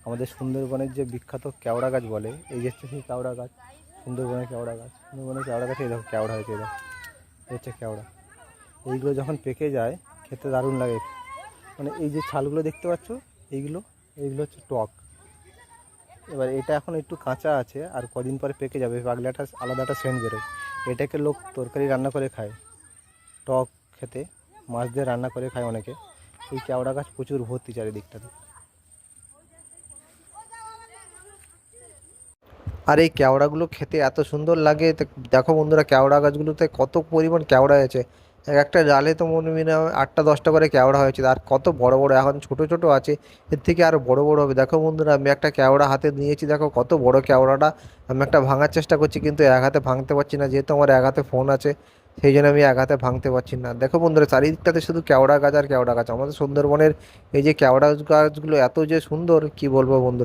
আমাদের সুন্দরবনের যে বিখ্যাত কেওড়া গাছ বলে, এই যে হচ্ছে সেই কেওড়া গাছ, সুন্দরবনের কেওড়া গাছ। সুন্দরবনের কেওড়া গাছে এই দেখো কেওড়া হয়েছে, দেখো এই হচ্ছে কেওড়া। এইগুলো যখন পেকে যায় খেতে দারুণ লাগে। মানে এই যে ছালগুলো দেখতে পাচ্ছ, এইগুলো এইগুলো হচ্ছে টক। এবার এটা এখন একটু কাঁচা আছে, আর কদিন পরে পেকে যাবে, পাকলে একটা আলাদা একটা সেন্ট বেরোয়। এটাকে লোক তরকারি রান্না করে খায়, টক খেতে মাছ দিয়ে রান্না করে খায় অনেকে। এই কেওড়া গাছ প্রচুর ভর্তি চারিদিকটাতে। আর এই কেওড়াগুলো খেতে এত সুন্দর লাগে, দেখো বন্ধুরা কেওড়া গাছগুলোতে কত পরিমাণ কেওড়া হয়েছে। এক একটা ডালে তো মনে মিনিমাম 8টা 10টা করে কেওড়া হয়েছে, আর কত বড় বড়, এখন ছোট ছোট আছে, এর থেকে আরো বড় বড় হবে। দেখো বন্ধুরা আমি একটা কেওড়া হাতে নিয়েছি, দেখো কত বড় কেওড়াটা। আমি একটা ভাঙার চেষ্টা করছি, কিন্তু এক হাতে ভাঙতে পারছি না, যেহেতু আমার এক হাতে ফোন আছে, সেই জন্য আমি এক হাতে ভাঙতে পারছি না। দেখো বন্ধুরা চারিদিকটাতে শুধু কেওড়া গাছ আর কেওড়া গাছ। আমাদের সুন্দরবনের এই যে কেওড়া গাছগুলো এত যে সুন্দর, কি বলবো বন্ধু।